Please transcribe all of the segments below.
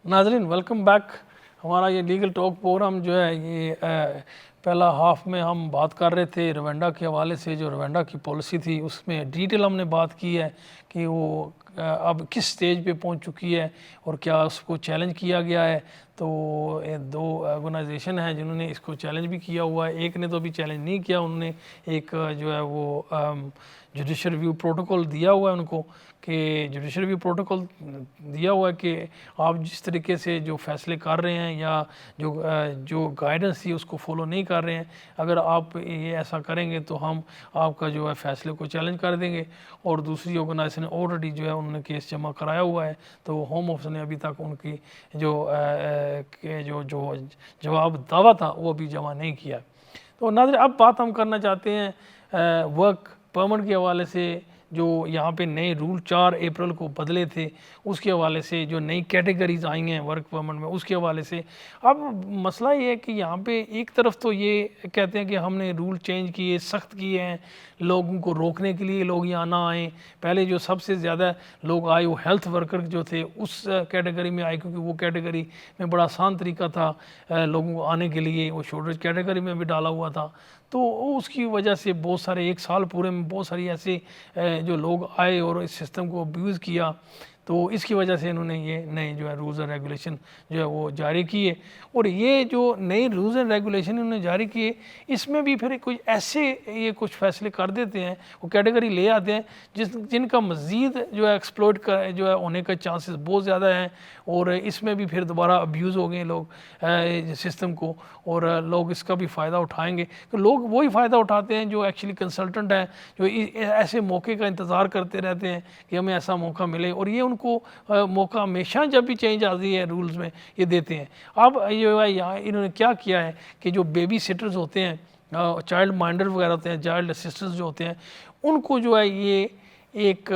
ناظرین welcome back. ہمارا یہ لیگل ٹاک پروگرام جو ہے یہ پہلا ہاف میں ہم بات کر رہے تھے روینڈا کے حوالے سے. جو روینڈا کی پالیسی تھی اس میں ڈیٹیل ہم نے بات کی ہے کہ وہ اب کس سٹیج پہ پہنچ چکی ہے اور کیا اس کو چیلنج کیا گیا ہے. تو دو آرگنائزیشن ہیں جنہوں نے اس کو چیلنج بھی کیا ہوا ہے. ایک نے تو ابھی چیلنج نہیں کیا, انہوں نے ایک جو ہے وہ جوڈیشل ریویو پروٹوکول دیا ہوا ہے ان کو, کہ جوڈیشل ریویو پروٹوکول دیا ہوا ہے کہ آپ جس طریقے سے جو فیصلے کر رہے ہیں یا جو گائیڈنس تھی اس کو فالو نہیں کر رہے ہیں, اگر آپ یہ ایسا کریں گے تو ہم آپ کا جو ہے فیصلے کو چیلنج کر دیں گے. اور دوسری آرگنائزیشن نے آلریڈی جو ہے انہوں نے کیس جمع کرایا ہوا ہے, تو ہوم آفس نے ابھی تک ان کی جو جواب دعویٰ تھا وہ ابھی جمع نہیں کیا. تو ناظرین اب بات ہم کرنا چاہتے ہیں ورک پرمٹ کے حوالے سے. جو یہاں پہ نئے رول 4 اپریل کو بدلے تھے اس کے حوالے سے, جو نئی کیٹیگریز آئی ہیں ورک پرمٹ میں اس کے حوالے سے. اب مسئلہ یہ ہے کہ یہاں پہ ایک طرف تو یہ کہتے ہیں کہ ہم نے رول چینج کیے, سخت کیے ہیں لوگوں کو روکنے کے لیے لوگ یہاں نہ آئیں. پہلے جو سب سے زیادہ لوگ آئے وہ ہیلتھ ورکر جو تھے اس کیٹیگری میں آئے, کیونکہ وہ کیٹیگری میں بڑا آسان طریقہ تھا لوگوں کو آنے کے لیے. وہ شارٹیج کیٹیگری میں بھی ڈالا ہوا تھا, تو اس کی وجہ سے بہت سارے ایک سال پورے میں بہت ساری ایسے جو لوگ آئے اور اس سسٹم کو ابیوز کیا. تو اس کی وجہ سے انہوں نے یہ نئے جو ہے رولز اینڈ ریگولیشن جو ہے وہ جاری کیے. اور یہ جو نئے رولز اینڈ ریگولیشن انہوں نے جاری کیے اس میں بھی پھر کچھ ایسے یہ کچھ فیصلے کر دیتے ہیں, وہ کیٹیگری لے آتے ہیں جن کا مزید جو ہے ایکسپلوئٹ جو ہے ہونے کا چانسز بہت زیادہ ہیں. اور اس میں بھی پھر دوبارہ ابیوز ہو گئے لوگ سسٹم کو, اور لوگ اس کا بھی فائدہ اٹھائیں گے. تو لوگ وہی فائدہ اٹھاتے ہیں جو ایکچولی کنسلٹنٹ ہیں, جو ایسے موقع کا انتظار کرتے رہتے ہیں کہ ہمیں ایسا موقع ملے, اور یہ ان کو موقع ہمیشہ جب بھی چینج آتی ہے رولز میں یہ دیتے ہیں. اب جو ہے یہاں انہوں نے کیا کیا ہے کہ جو بیبی سٹرز ہوتے ہیں, چائلڈ مائنڈر وغیرہ ہوتے ہیں, چائلڈ اسسٹنٹس جو ہوتے ہیں, ان کو جو ہے یہ ایک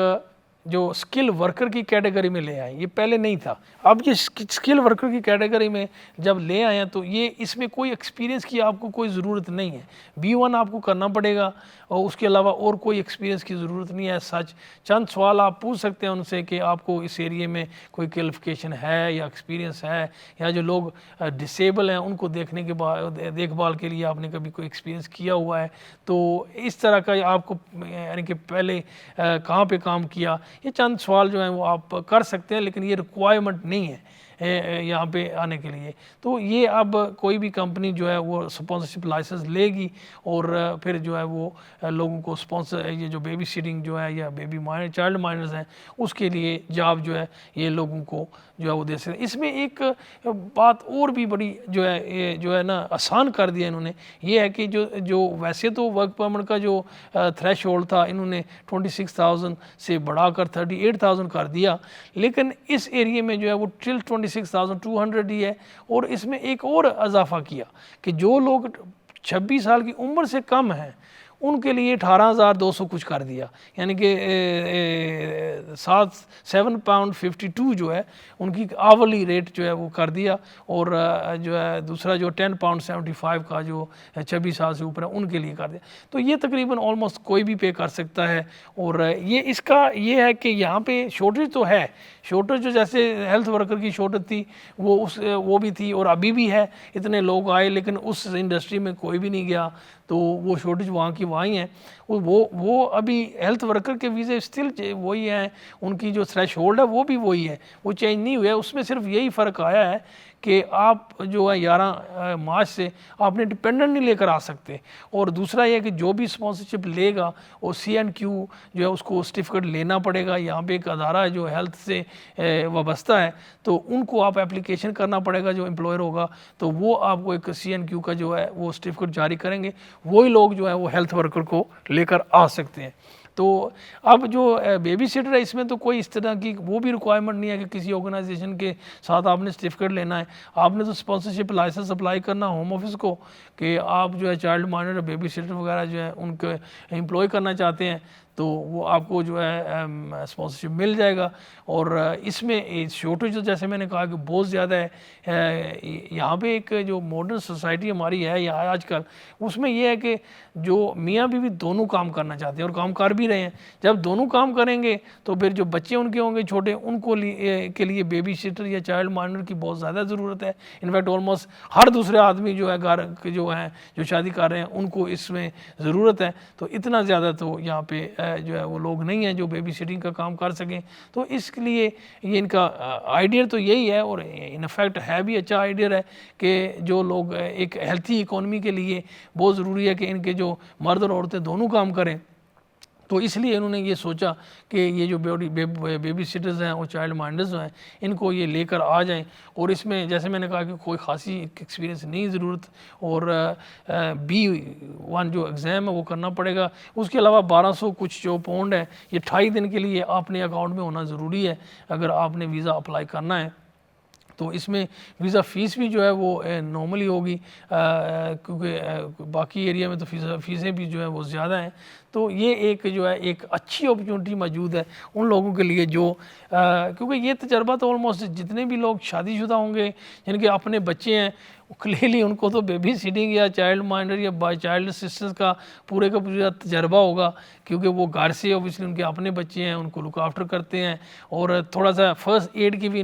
جو اسکل ورکر کی کیٹیگری میں لے آئے. یہ پہلے نہیں تھا. اب یہ اسکل ورکر کی کیٹیگری میں جب لے آئے ہیں تو یہ اس میں کوئی ایکسپیرینس کی آپ کو کوئی ضرورت نہیں ہے. B1 آپ کو کرنا پڑے گا اور اس کے علاوہ اور کوئی ایکسپیرینس کی ضرورت نہیں ہے. سچ چند سوال آپ پوچھ سکتے ہیں ان سے کہ آپ کو اس ایریے میں کوئی کوالیفیکیشن ہے یا ایکسپیرینس ہے, یا جو لوگ ڈسیبل ہیں ان کو دیکھنے کے بعد دیکھ بھال کے لیے آپ نے کبھی کوئی ایکسپیرینس کیا ہوا ہے. تو اس طرح کا آپ کو یعنی کہ پہلے کہاں پہ کام کیا, یہ چند سوال جو ہیں وہ آپ کر سکتے ہیں, لیکن یہ ریکوائرمنٹ نہیں ہے یہاں پہ آنے کے لیے. تو یہ اب کوئی بھی کمپنی جو ہے وہ اسپانسرشپ لائسنس لے گی اور پھر جو ہے وہ لوگوں کو اسپانسر یہ جو بیبی سٹنگ جو ہے یا بیبی چائلڈ مائنرز ہیں اس کے لیے جاب جو ہے یہ لوگوں کو جو ہے وہ دے سکتے. اس میں ایک بات اور بھی بڑی جو ہے نا آسان کر دیا انہوں نے, یہ ہے کہ جو ویسے تو ورک پرمٹ کا جو تھریش ہولڈ تھا انہوں نے 26,000 سے بڑھا کر 38,000 کر دیا, لیکن اس ایریے میں جو ہے وہ ٹل 26,200 ہی ہے. اور اس میں ایک اور اضافہ کیا کہ جو لوگ 26 سال کی عمر سے کم ہیں ان کے لیے 18,200 کچھ کر دیا, یعنی کہ £7.52 جو ہے ان کی آورلی ریٹ جو ہے وہ کر دیا. اور جو ہے دوسرا جو £10.75 کا جو 26 سال سے اوپر ہے ان کے لیے کر دیا. تو یہ تقریباً آلموسٹ کوئی بھی پے کر سکتا ہے. اور یہ اس کا یہ ہے کہ یہاں پہ شارٹیج تو ہے, شارٹیج جو جیسے ہیلتھ ورکر کی شارٹیج تھی وہ بھی تھی اور ابھی بھی ہے. اتنے لوگ آئے لیکن اس انڈسٹری میں کوئی بھی نہیں گیا, تو وہ شارٹیج وہاں کی وہاں ہی ہیں. وہ ابھی ہیلتھ ورکر کے ویزے اسٹل وہی ہیں, ان کی جو تھریش ہولڈ ہے وہ بھی وہی ہے, وہ چینج نہیں ہوا ہے. اس میں صرف یہی فرق آیا ہے کہ آپ جو ہے 11 مارچ سے آپ نے ڈپینڈنٹ نہیں لے کر آ سکتے. اور دوسرا یہ کہ جو بھی اسپانسرشپ لے گا وہ CNQ جو ہے اس کو سرٹیفکیٹ لینا پڑے گا. یہاں پہ ایک ادارہ ہے جو ہیلتھ سے وابستہ ہے, تو ان کو آپ اپلیکیشن کرنا پڑے گا جو امپلائر ہوگا, تو وہ آپ کو ایک CNQ کا جو ہے وہ سرٹیفکیٹ جاری کریں گے. وہی لوگ جو ہے وہ ہیلتھ ورکر کو لے کر آ سکتے ہیں. تو اب جو بیبی سٹر ہے اس میں تو کوئی اس طرح کی وہ بھی ریکوائرمنٹ نہیں ہے کہ کسی آرگنائزیشن کے ساتھ آپ نے سرٹیفکیٹ لینا ہے. آپ نے تو اسپانسرشپ لائسنس اپلائی کرنا ہوم آفس کو کہ آپ جو ہے چائلڈ مائنر بیبی سٹر وغیرہ جو ہے ان کو امپلائی کرنا چاہتے ہیں. تو وہ آپ کو جو ہے اسپانسرشپ مل جائے گا. اور اس میں شارٹیج جیسے میں نے کہا کہ بہت زیادہ ہے. یہاں پہ ایک جو ماڈرن سوسائٹی ہماری ہے یا آج کل, اس میں یہ ہے کہ جو میاں بیوی دونوں کام کرنا چاہتے ہیں اور کام کر بھی رہے ہیں. جب دونوں کام کریں گے تو پھر جو بچے ان کے ہوں گے چھوٹے, ان کو کے لیے بیبی سیٹر یا چائلڈ مائنڈر کی بہت زیادہ ضرورت ہے. انفیکٹ آلموسٹ ہر دوسرے آدمی جو ہے گھر کے جو ہیں جو شادی کر رہے ہیں ان کو اس میں ضرورت ہے. تو اتنا زیادہ تو یہاں پہ جو ہے وہ لوگ نہیں ہیں جو بیبی سیٹنگ کا کام کر سکیں. تو اس کے لیے یہ ان کا آئیڈیا تو یہی ہے, اور ان افیکٹ ہے بھی اچھا آئیڈیا ہے کہ جو لوگ ایک ہیلتھی اکانومی کے لیے بہت ضروری ہے کہ ان کے جو مرد اور عورتیں دونوں کام کریں. تو اس لیے انہوں نے یہ سوچا کہ یہ جو بیبی سیٹرز ہیں اور چائلڈ مائنڈرز ہیں ان کو یہ لے کر آ جائیں. اور اس میں جیسے میں نے کہا کہ کوئی خاصی ایکسپیرینس نہیں ضرورت, اور B1 جو ایگزام ہے وہ کرنا پڑے گا. اس کے علاوہ 1200 کچھ جو پاؤنڈ ہے یہ 28 دن کے لیے اپنے اکاؤنٹ میں ہونا ضروری ہے اگر آپ نے ویزا اپلائی کرنا ہے. تو اس میں ویزا فیس بھی جو ہے وہ نارملی ہوگی, کیونکہ باقی ایریا میں تو فیسیں بھی جو ہے وہ زیادہ ہیں. تو یہ ایک جو ہے ایک اچھی اپرچونٹی موجود ہے ان لوگوں کے لیے جو کیونکہ یہ تجربہ تو آلموسٹ جتنے بھی لوگ شادی شدہ ہوں گے جن کے اپنے بچے ہیں کلیئرلی ان کو تو بیبی سیٹنگ یا چائلڈ مائنڈر یا بائی چائلڈ اسسٹنس کا پورے پورا تجربہ ہوگا, کیونکہ وہ گھر سے اوبیسلی ان کے اپنے بچے ہیں ان کو لک آفٹر کرتے ہیں. اور تھوڑا سا فرسٹ ایڈ کی بھی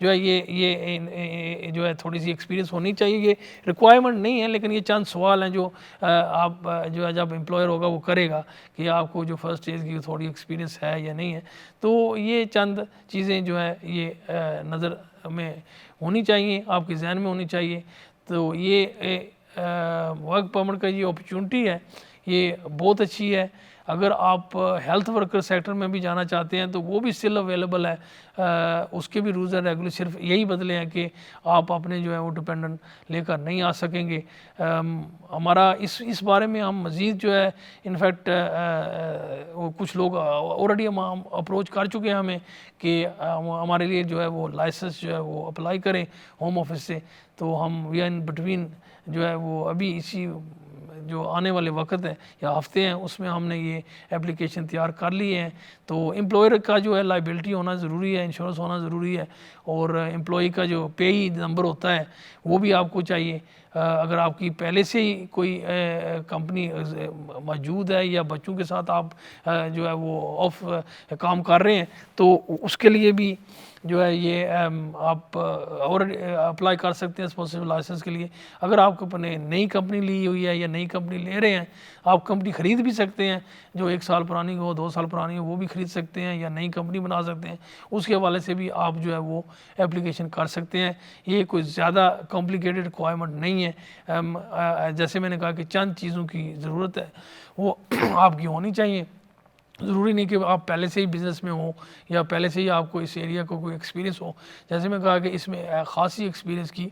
جو ہے یہ جو ہے تھوڑی سی ایکسپیرینس ہونی چاہیے. یہ ریکوائرمنٹ نہیں ہے لیکن یہ چند سوال ہیں جو آپ جو ہے جب امپلائر ہوگا وہ کرے گا کہ آپ کو جو فرسٹ ایڈ کی تھوڑی ایکسپیرینس ہے یا نہیں ہے. تو یہ چند چیزیں جو ہے یہ نظر میں ہونی چاہیے, آپ کے ذہن میں ہونی چاہیے. تو یہ ورک پرمٹ کا یہ اپرچونٹی ہے یہ بہت اچھی ہے. اگر آپ ہیلتھ ورکر سیکٹر میں بھی جانا چاہتے ہیں تو وہ بھی اسٹل اویلیبل ہے. اس کے بھی رولز اینڈ ریگولیشن صرف یہی بدلے ہیں کہ آپ اپنے جو ہے وہ ڈپینڈنٹ لے کر نہیں آ سکیں گے. ہمارا اس بارے میں ہم مزید جو ہے انفیکٹ کچھ لوگ آلریڈی ہم اپروچ کر چکے ہیں ہمیں کہ ہمارے لیے جو ہے وہ لائسنس جو ہے وہ اپلائی کریں ہوم آفس سے. تو ہم وی آر ان بٹوین جو ہے وہ ابھی اسی جو آنے والے وقت ہے یا ہفتے ہیں اس میں ہم نے یہ اپلیکیشن تیار کر لیے ہیں. تو امپلائر کا جو ہے لائبلٹی ہونا ضروری ہے, انشورنس ہونا ضروری ہے, اور امپلائی کا جو پیئی نمبر ہوتا ہے وہ بھی آپ کو چاہیے. اگر آپ کی پہلے سے ہی کوئی کمپنی موجود ہے یا بچوں کے ساتھ آپ جو ہے وہ آف کام کر رہے ہیں تو اس کے لیے بھی جو ہے یہ آپ اور اپلائی کر سکتے ہیں اسپانسرشپ لائسنس کے لیے. اگر آپ کو اپنے نئی کمپنی لی ہوئی ہے یا نئی کمپنی لے رہے ہیں, آپ کمپنی خرید بھی سکتے ہیں جو 1 سال پرانی ہو 2 سال پرانی ہو وہ بھی خرید سکتے ہیں یا نئی کمپنی بنا سکتے ہیں. اس کے حوالے سے بھی آپ جو ہے وہ اپلیکیشن کر سکتے ہیں. یہ کوئی زیادہ کمپلیکیٹڈ ریکوائرمنٹ نہیں ہے. جیسے میں نے کہا کہ چند چیزوں کی ضرورت ہے وہ آپ کی ہونی چاہیے. ضروری نہیں کہ آپ پہلے سے ہی بزنس میں ہوں یا پہلے سے ہی آپ کو اس ایریا کو کوئی ایکسپیرینس ہو. جیسے میں کہا کہ اس میں خاصی ایکسپیرینس کی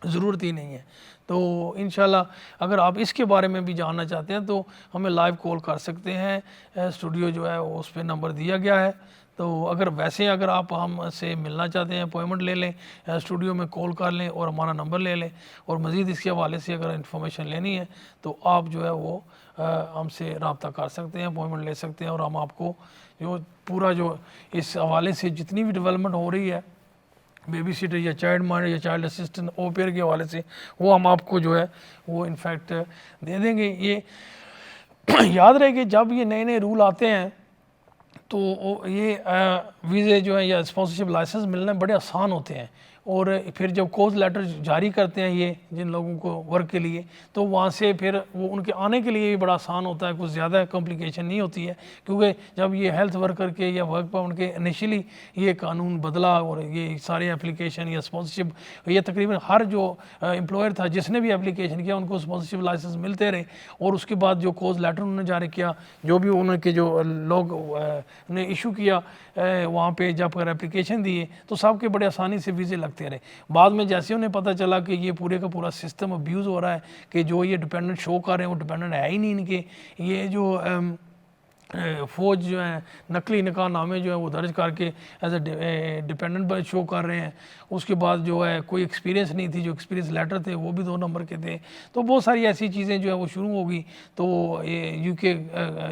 ضرورت ہی نہیں ہے. تو انشاءاللہ اگر آپ اس کے بارے میں بھی جاننا چاہتے ہیں تو ہمیں لائیو کال کر سکتے ہیں. اسٹوڈیو جو ہے اس پہ نمبر دیا گیا ہے. تو اگر آپ ہم سے ملنا چاہتے ہیں اپوائنٹمنٹ لے لیں, اسٹوڈیو میں کال کر لیں اور ہمارا نمبر لے لیں. اور مزید اس کے حوالے سے اگر انفارمیشن لینی ہے تو آپ جو ہے وہ ہم سے رابطہ کر سکتے ہیں, اپوائنٹمنٹ لے سکتے ہیں, اور ہم آپ کو جو پورا جو اس حوالے سے جتنی بھی ڈیولپمنٹ ہو رہی ہے بیبی سیٹر یا چائلڈ مائنڈر یا چائلڈ اسسٹنٹ او پیئر کے حوالے سے وہ ہم آپ کو جو ہے وہ انفیکٹ دے دیں گے. یہ یاد رہے کہ جب یہ نئے رول آتے ہیں تو یہ ویزے جو ہیں یا اسپانسرشپ لائسنس ملنے بڑے آسان ہوتے ہیں. اور پھر جب کوز لیٹر جاری کرتے ہیں یہ جن لوگوں کو ورک کے لیے تو وہاں سے پھر وہ ان کے آنے کے لیے بھی بڑا آسان ہوتا ہے, کچھ زیادہ کمپلیکیشن نہیں ہوتی ہے. کیونکہ جب یہ ہیلتھ ورکر کے یا ورک پرمٹ کے انیشلی یہ قانون بدلا اور یہ سارے اپلیکیشن یا اسپانسرشپ یہ تقریباً ہر جو امپلائر تھا جس نے بھی اپلیکیشن کیا ان کو اسپانسرشپ لائسنس ملتے رہے. اور اس کے بعد جو کوز لیٹر انہوں نے جاری کیا جو بھی انہوں کے جو لوگ نے ایشو کیا وہاں پہ جب اپلیکیشن دیے تو سب کے بڑے آسانی سے ویزے لگتے رہے. بعد میں جیسے انہیں پتہ چلا کہ یہ پورے کا پورا سسٹم ابیوز ہو رہا ہے کہ جو یہ ڈیپینڈنٹ شو کر رہے ہیں وہ ڈیپینڈنٹ ہے ہی نہیں ان کے, یہ جو فوج جو ہیں نقلی نکاح نامے جو ہیں وہ درج کر کے ایز اے ڈیپینڈنٹ شو کر رہے ہیں. اس کے بعد جو ہے کوئی ایکسپیرینس نہیں تھی, جو ایکسپیرینس لیٹر تھے وہ بھی 2 نمبر کے تھے. تو بہت ساری ایسی چیزیں جو ہے وہ شروع ہو گئی. تو یو کے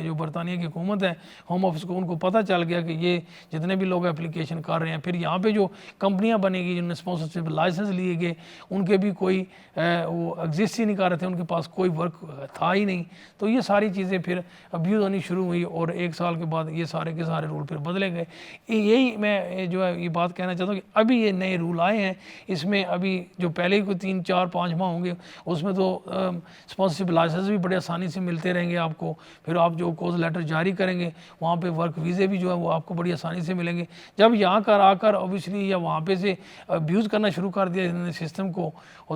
جو برطانیہ کی حکومت ہے, ہوم آفس کو, ان کو پتہ چل گیا کہ یہ جتنے بھی لوگ اپلیکیشن کر رہے ہیں, پھر یہاں پہ جو کمپنیاں بنے گی جنہوں نے اسپانسرشپ لائسنس لیے گئے, ان کے بھی کوئی وہ ایگزسٹ ہی نہیں کر رہے تھے, ان کے پاس کوئی ورک تھا ہی نہیں. تو یہ ساری چیزیں پھر ابیوز ہونی شروع ہوئی, اور 1 سال کے بعد یہ سارے کے سارے رول پھر بدلے گئے. یہی میں جو ہے یہ بات کہنا چاہتا ہوں کہ ابھی یہ نئے رول آئے ہیں, اس میں ابھی جو پہلے کوئی 3 4 5 ماہ ہوں گے اس میں تو اسپانسرشپ لائسنس بھی بڑے آسانی سے ملتے رہیں گے آپ کو. پھر آپ جو کوز لیٹر جاری کریں گے وہاں پہ ورک ویزے بھی جو ہے وہ آپ کو بڑی آسانی سے ملیں گے. جب یہاں کر آ کر اوبیسلی یا وہاں پہ سے ابیوز کرنا شروع کر دیا انہوں نے سسٹم کو,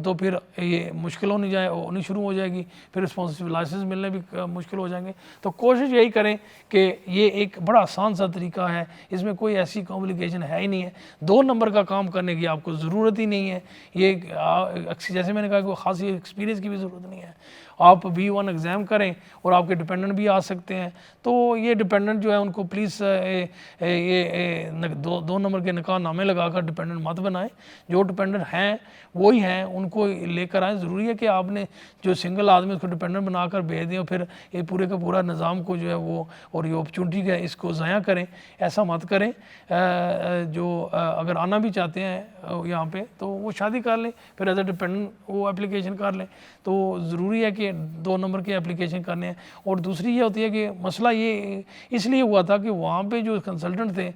تو پھر یہ مشکل ہونی شروع ہو جائے گی, پھر اسپانسرشپ لائسنس ملنے بھی مشکل ہو جائیں گے. تو کوشش یہی کریں کہ یہ ایک بڑا آسان سا طریقہ ہے, اس میں کوئی ایسی کمپلیکیشن ہے ہی نہیں ہے. 2 نمبر کا کام کرنے کی آپ کو ضرورت ہی نہیں ہے. یہ جیسے میں نے کہا کہ خاصی ایکسپیرینس کی بھی ضرورت نہیں ہے. آپ B1 ایگزام کریں اور آپ کے ڈپینڈنٹ بھی آ سکتے ہیں. تو یہ ڈپینڈنٹ جو ہے ان کو پلیز یہ 2 نمبر کے نکاح نامے لگا کر ڈپینڈنٹ مت بنائیں. جو ڈپینڈنٹ ہیں وہی ہیں, ان کو لے کر آئیں. ضروری ہے کہ آپ نے جو سنگل آدمی اس کو ڈپینڈنٹ بنا کر بھیج دیں اور پھر یہ پورے کا پورا نظام کو جو ہے وہ اور یہ اپرچونٹی ہے اس کو ضائع کریں. ایسا مت کریں. جو اگر آنا بھی چاہتے ہیں یہاں پہ تو وہ شادی کر لیں, پھر ایز اے ڈپینڈنٹ وہ اپلیکیشن کر لیں. تو ضروری ہے کہ 2 نمبر کے اپلیکیشن کرنے ہیں. اور دوسری یہ ہوتی ہے کہ مسئلہ یہ اس لیے ہوا تھا کہ وہاں پہ جو کنسلٹنٹ تھے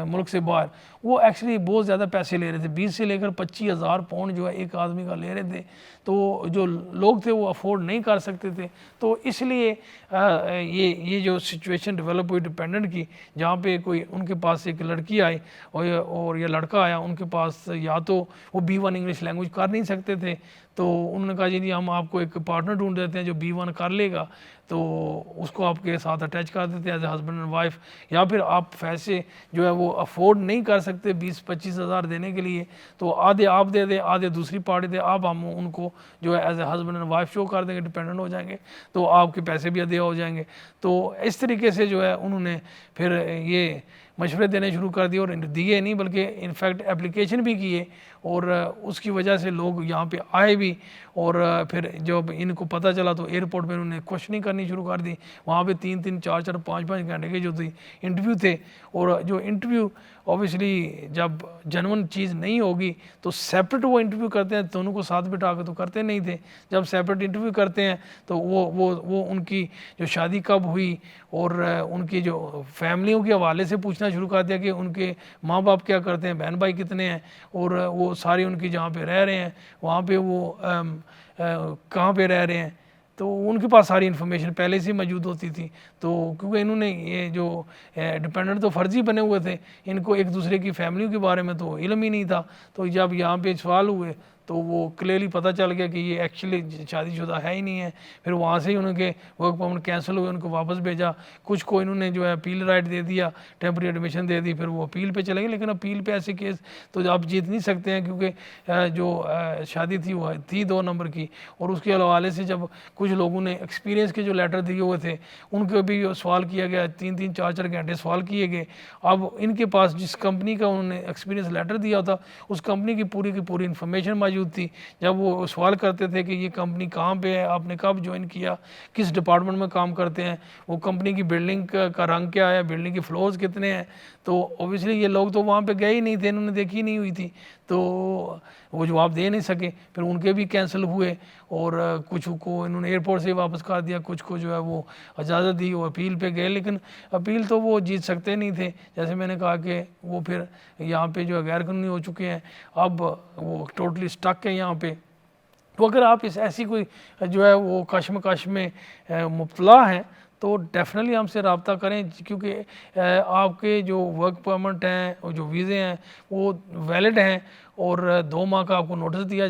ملک سے باہر, وہ ایکچولی بہت زیادہ پیسے لے رہے تھے. 20 سے لے کر 25,000 پاؤنڈ جو ہے ایک آدمی کا لے رہے تھے. تو جو لوگ تھے وہ افورڈ نہیں کر سکتے تھے. تو اس لیے یہ جو سچویشن ڈیولپ ہوئی ڈپینڈنٹ کی, جہاں پہ کوئی ان کے پاس ایک لڑکی آئی اور یا لڑکا آیا, ان کے پاس یا تو وہ B1 انگلش لینگویج کر نہیں سکتے تھے, تو انہوں نے کہا جی ہم آپ کو ایک پارٹنر ڈھونڈ دیتے ہیں جو B1 کر لے گا, تو اس کو آپ کے ساتھ اٹیچ کر دیتے ہیں as a husband and wife. یا پھر آپ پیسے جو ہے وہ افورڈ نہیں کر سکتے 20-25 ہزار دینے کے لیے, تو آدھے آپ دے دیں, آدھے دوسری پارٹی دے, آپ ہم ان کو جو ہے as a husband and wife show کر دیں گے, ڈپینڈنٹ ہو جائیں گے, تو آپ کے پیسے بھی ادا ہو جائیں گے. تو اس طریقے سے جو ہے انہوں نے پھر یہ مشورے دینے شروع کر دیے, اور دیے نہیں بلکہ انفیکٹ اپلیکیشن بھی کیے, اور اس کی وجہ سے لوگ یہاں پہ آئے بھی. اور پھر جب ان کو پتہ چلا تو ایئرپورٹ پہ انہوں نے کوشچننگ کرنی شروع کر دی. وہاں پہ 3-3 4-4 5-5 گھنٹے کے جو تھی انٹرویو تھے, اور جو انٹرویو اوبیسلی جب جنون چیز نہیں ہوگی تو سیپریٹ وہ انٹرویو کرتے ہیں, دونوں کو ساتھ بٹھا کے تو کرتے نہیں تھے. جب سیپریٹ انٹرویو کرتے ہیں تو وہ ان کی جو شادی کب ہوئی اور ان کی جو فیملیوں کے حوالے سے پوچھنا شروع کر دیا کہ ان کے ماں باپ کیا کرتے ہیں, بہن بھائی کتنے ہیں, اور وہ ساری ان کی جہاں پہ رہ رہے ہیں وہاں پہ وہ کہاں پہ رہ رہے ہیں, تو ان کے پاس ساری انفارمیشن پہلے سے موجود ہوتی تھی. تو کیونکہ انہوں نے یہ جو ڈپینڈنٹ تو فرضی بنے ہوئے تھے, ان کو ایک دوسرے کی فیملیوں کے بارے میں تو علم ہی نہیں تھا. تو جب یہاں پہ سوال ہوئے تو وہ کلیئرلی پتہ چل گیا کہ یہ ایکچولی شادی شدہ ہے ہی نہیں ہے. پھر وہاں سے ہی انہوں کے ورک پرمٹ کینسل ہوئے, ان کو واپس بھیجا. کچھ کو انہوں نے جو ہے اپیل رائٹ دے دیا, ٹیمپری ایڈمیشن دے دی, پھر وہ اپیل پہ چلے گئے. لیکن اپیل پہ ایسے کیس تو آپ جیت نہیں سکتے ہیں, کیونکہ جو شادی تھی وہ تھی 2 نمبر کی, اور اس کے حوالے سے جب کچھ لوگوں نے ایکسپیرینس کے جو لیٹر دیے ہوئے تھے ان کو بھی سوال کیا گیا, 3-3 4-4 گھنٹے سوال کیے گئے. اب ان کے پاس جس کمپنی کا انہوں نے ایکسپیرینس لیٹر دیا تھا اس کمپنی کی پوری انفارمیشن موجود تھی. جب وہ سوال کرتے تھے کہ یہ کمپنی کہاں پہ ہے, آپ نے کب جوائن کیا, کس ڈپارٹمنٹ میں کام کرتے ہیں, وہ کمپنی کی بلڈنگ کا رنگ کیا ہے, بلڈنگ کے فلورز کتنے ہیں, تو اوبیسلی یہ لوگ تو وہاں پہ گئے ہی نہیں تھے, انہوں نے دیکھی نہیں ہوئی تھی, تو وہ جواب دے نہیں سکے. پھر ان کے بھی کینسل ہوئے, اور کچھ کو انہوں نے ایئرپورٹ سے ہی واپس کر دیا, کچھ کو جو ہے وہ اجازت دی, وہ اپیل پہ گئے. لیکن اپیل تو وہ جیت سکتے نہیں تھے, جیسے میں نے کہا کہ وہ پھر یہاں پہ جو ہے غیر قانونی ہو چکے ہیں, اب وہ ٹوٹلی اسٹک ہے یہاں پہ. تو اگر آپ اس ایسی کوئی جو ہے وہ کشمکش میں مبتلا ہیں تو ڈیفینیٹلی ہم سے رابطہ کریں, کیونکہ آپ کے جو ورک پرمٹ ہیں اور جو ویزے ہیں وہ ویلڈ ہیں, اور 2 ماہ کا آپ کو نوٹس دیا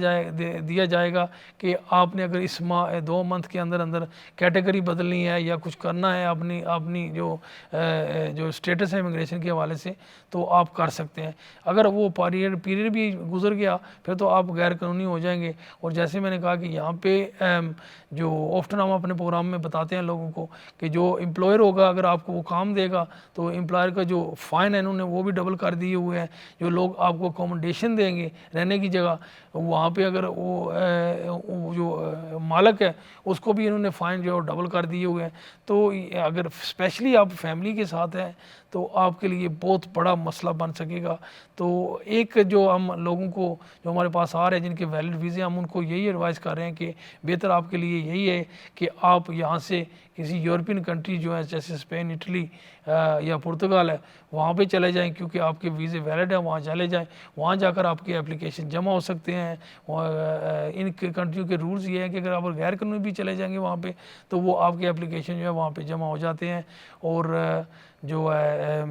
جائے گا کہ آپ نے اگر اس 2 منتھ کے اندر کیٹیگری بدلنی ہے یا کچھ کرنا ہے اپنی جو اسٹیٹس ہے امیگریشن کے حوالے سے, تو آپ کر سکتے ہیں. اگر وہ پیریڈ بھی گزر گیا پھر تو آپ غیر قانونی ہو جائیں گے. اور جیسے میں نے کہا کہ یہاں پہ جو آفٹن ہم اپنے پروگرام میں بتاتے ہیں لوگوں کو کہ جو امپلائر ہوگا اگر آپ کو وہ کام دے گا تو امپلائر کا جو فائن ہے انہوں نے وہ بھی ڈبل کر دیے ہوئے ہیں. جو لوگ آپ کو اکوموڈیشن دیں گے رہنے کی جگہ, وہاں پہ اگر وہ جو مالک ہے اس کو بھی انہوں نے فائن جو ہے ڈبل کر دیے ہوئے ہیں. تو اگر اسپیشلی آپ فیملی کے ساتھ ہیں تو آپ کے لیے بہت بڑا مسئلہ بن سکے گا. تو ایک جو ہم لوگوں کو جو ہمارے پاس آ رہے ہیں جن کے ویلڈ ویزے, ہم ان کو یہی ایڈوائز کر رہے ہیں کہ بہتر آپ کے لیے یہی ہے کہ آپ یہاں سے کسی یورپین کنٹری جو ہے جیسے اسپین, اٹلی یا پرتگال ہے وہاں پہ چلے جائیں, کیونکہ آپ کے ویزے ویلڈ ہیں, وہاں چلے جائیں. وہاں جا کر آپ کی اپلیکیشن جمع ہو سکتے ہیں. ان کنٹریوں کے رولز یہ ہیں کہ اگر آپ غیر قانونی بھی چلے جائیں گے وہاں پہ تو وہ آپ کے اپلیکیشن جو ہے وہاں پہ جمع ہو جاتے ہیں, اور جو ہے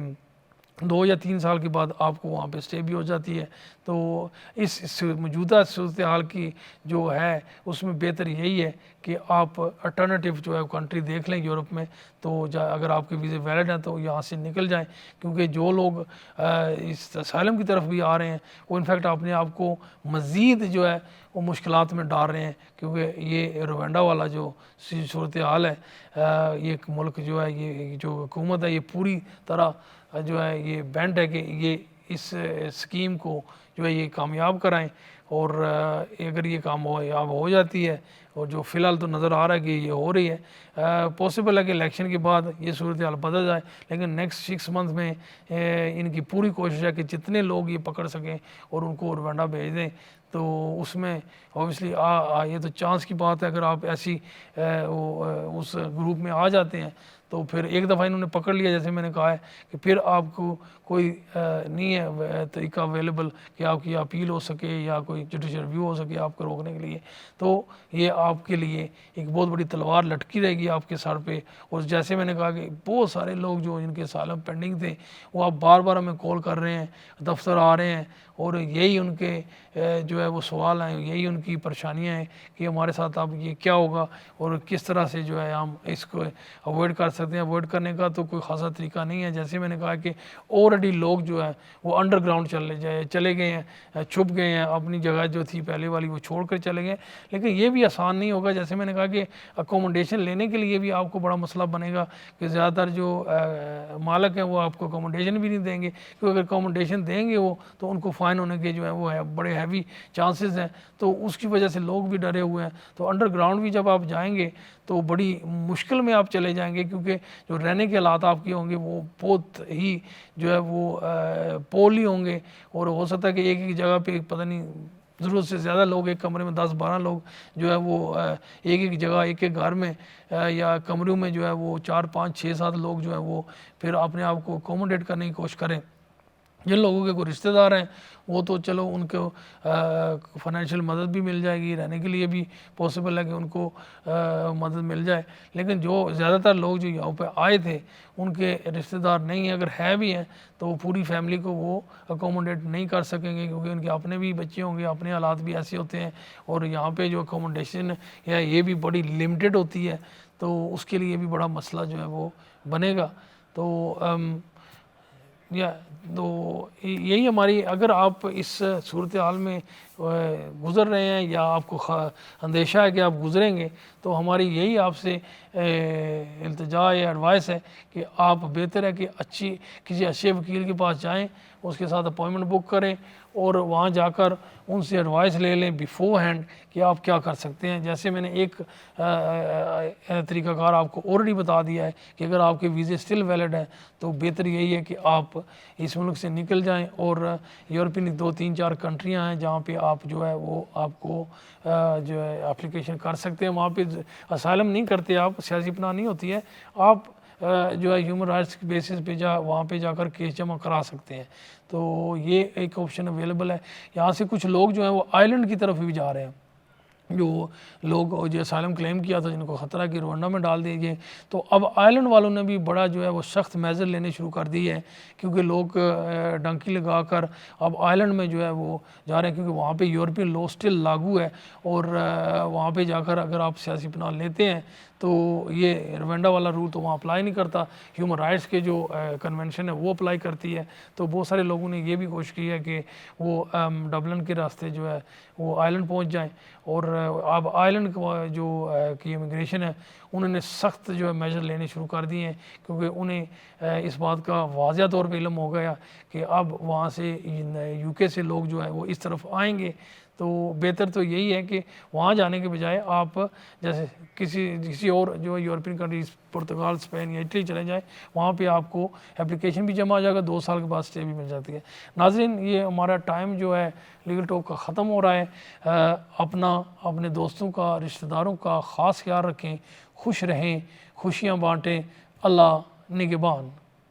2 یا 3 سال کے بعد آپ کو وہاں پہ اسٹے بھی ہو جاتی ہے. تو اس موجودہ صورتحال کی جو ہے اس میں بہتر یہی ہے کہ آپ الٹرنیٹیو جو ہے کنٹری دیکھ لیں یورپ میں. تو اگر آپ کے ویزے ویلڈ ہیں تو یہاں سے نکل جائیں, کیونکہ جو لوگ اس اسائلم کی طرف بھی آ رہے ہیں وہ انفیکٹ اپنے آپ کو مزید جو ہے وہ مشکلات میں ڈال رہے ہیں, کیونکہ یہ روانڈا والا جو صورتحال ہے, یہ ایک ملک جو ہے, یہ جو حکومت ہے یہ پوری طرح جو ہے یہ بینڈ ہے کہ یہ اس اسکیم کو جو ہے یہ کامیاب کرائیں. اور اگر یہ کامیاب ہو جاتی ہے, اور جو فی الحال تو نظر آ رہا ہے کہ یہ ہو رہی ہے, پاسبل ہے کہ الیکشن کے بعد یہ صورتحال بدل جائے, لیکن نیکسٹ 6 منتھ میں ان کی پوری کوشش ہے کہ جتنے لوگ یہ پکڑ سکیں اور ان کو روانڈا بھیج دیں. تو اس میں اوبیسلی یہ تو چانس کی بات ہے, اگر آپ ایسی اس گروپ میں آ جاتے ہیں تو پھر ایک دفعہ انہوں نے پکڑ لیا, جیسے میں نے کہا ہے کہ پھر آپ کو کوئی نہیں ہے طریقہ اویلیبل کہ آپ کی اپیل ہو سکے یا کوئی جوڈیشل ریویو ہو سکے آپ کو روکنے کے لیے. تو یہ آپ کے لیے ایک بہت بڑی تلوار لٹکی رہے گی آپ کے سر پہ. اور جیسے میں نے کہا کہ بہت سارے لوگ جو جن کے اسائلم پینڈنگ تھے وہ آپ بار بار ہمیں کال کر رہے ہیں, دفتر آ رہے ہیں, اور یہی ان کے جو ہے وہ سوال ہیں, یہی ان کی پریشانیاں ہیں کہ ہمارے ساتھ اب یہ کیا ہوگا اور کس طرح سے جو ہے ہم اس کو اوائڈ کر سکتے ہیں. اوائڈ کرنے کا تو کوئی خاصا طریقہ نہیں ہے. جیسے میں نے کہا کہ آلریڈی لوگ جو ہے وہ انڈر گراؤنڈ چلے گئے ہیں, چھپ گئے ہیں, اپنی جگہ جو تھی پہلے والی وہ چھوڑ کر چلے گئے. لیکن یہ بھی آسان نہیں ہوگا. جیسے میں نے کہا کہ اکوموڈیشن لینے کے لیے بھی آپ کو بڑا مسئلہ بنے گا کہ زیادہ تر جو مالک ہیں وہ آپ کو اکوموڈیشن بھی نہیں دیں گے, کیونکہ اگر اکوموڈیشن دیں گے وہ تو ان کو فائن ہونے کے جو ہے وہ بڑے ہیوی چانسز ہیں. تو اس کی وجہ سے لوگ بھی ڈرے ہوئے ہیں. تو انڈر گراؤنڈ بھی جب آپ جائیں گے تو بڑی مشکل میں آپ چلے جائیں گے, کیونکہ جو رہنے کے حالات آپ کے ہوں گے وہ بہت ہی جو ہے وہ پولی ہوں گے. اور ہو سکتا ہے کہ ایک ایک جگہ پہ پتہ نہیں ضرورت سے زیادہ لوگ, ایک کمرے میں 10-12 لوگ جو ہے وہ ایک ایک جگہ ایک ایک گھر میں یا کمروں میں جو ہے وہ 4-5-6-7 لوگ جو ہے وہ پھر اپنے آپ کو اکوموڈیٹ کرنے کی کوشش کریں. جن لوگوں کے کوئی رشتہ دار ہیں وہ تو چلو ان کو فائنینشیل مدد بھی مل جائے گی, رہنے کے لیے بھی پاسبل ہے کہ ان کو مدد مل جائے. لیکن جو زیادہ تر لوگ جو یہاں پہ آئے تھے ان کے رشتہ دار نہیں ہیں, اگر ہے بھی ہیں تو وہ پوری فیملی کو وہ اکوموڈیٹ نہیں کر سکیں گے, کیونکہ ان کے اپنے بھی بچے ہوں گے, اپنے حالات بھی ایسے ہوتے ہیں, اور یہاں پہ جو اکوموڈیشن ہے یہ بھی بڑی لمیٹڈ ہوتی ہے. تو اس کے لیے بھی بڑا مسئلہ جو ہے وہ بنے گا. تو تو یہی ہماری, اگر آپ اس صورتحال میں گزر رہے ہیں یا آپ کو اندیشہ ہے کہ آپ گزریں گے, تو ہماری یہی آپ سے التجا یا ایڈوائس ہے کہ آپ بہتر ہے کہ کسی اچھے وکیل کے پاس جائیں, اس کے ساتھ اپوائنٹمنٹ بک کریں اور وہاں جا کر ان سے ایڈوائس لے لیں بیفور ہینڈ کہ آپ کیا کر سکتے ہیں. جیسے میں نے ایک طریقہ کار آپ کو آلریڈی بتا دیا ہے کہ اگر آپ کے ویزے اسٹل ویلڈ ہیں تو بہتر یہی ہے کہ آپ اس ملک سے نکل جائیں, اور یورپین 2-3-4 کنٹریاں ہیں جہاں پہ آپ جو ہے وہ آپ کو جو ہے اپلیکیشن کر سکتے ہیں. وہاں پہ اسائلم نہیں کرتے آپ, سیاسی پناہ نہیں ہوتی ہے, آپ جو ہے ہیومن رائٹس کے بیسس پہ وہاں پہ جا کر کیس جمع کرا سکتے ہیں. تو یہ ایک آپشن اویلیبل ہے. یہاں سے کچھ لوگ جو ہیں وہ آئیلینڈ کی طرف بھی جا رہے ہیں, جو لوگ جو اسائلم کلیم کیا تھا جن کو خطرہ کہ روانڈا میں ڈال دیجیے, تو اب آئیلینڈ والوں نے بھی بڑا جو ہے وہ سخت میزر لینے شروع کر دی ہے, کیونکہ لوگ ڈنکی لگا کر اب آئیلینڈ میں جو ہے وہ جا رہے ہیں, کیونکہ وہاں پہ یورپین لا اسٹل لاگو ہے, اور وہاں پہ جا کر اگر آپ سیاسی پناہ لیتے ہیں تو یہ روینڈا والا رول تو وہاں اپلائی نہیں کرتا. ہیومن رائٹس کے جو کنونشن ہے وہ اپلائی کرتی ہے. تو بہت سارے لوگوں نے یہ بھی کوشش کی ہے کہ وہ ڈبلن کے راستے جو ہے وہ آئلینڈ پہنچ جائیں. اور اب آئلینڈ جو کی امیگریشن ہے انہوں نے سخت جو ہے میجر لینے شروع کر دیے ہیں, کیونکہ انہیں اس بات کا واضح طور پہ علم ہو گیا کہ اب وہاں سے یو کے سے لوگ جو ہے وہ اس طرف آئیں گے. تو بہتر تو یہی ہے کہ وہاں جانے کے بجائے آپ جیسے کسی اور جو یورپین کنٹریز پرتگال اسپین یا اٹلی چلے جائیں, وہاں پہ آپ کو اپلیکیشن بھی جمع آ جائے گا, 2 سال کے بعد اسٹے بھی مل جاتی ہے. ناظرین, یہ ہمارا ٹائم جو ہے لیگل ٹاک کا ختم ہو رہا ہے. اپنے دوستوں کا, رشتہ داروں کا خاص خیال رکھیں, خوش رہیں, خوشیاں بانٹیں. اللہ نگہبان.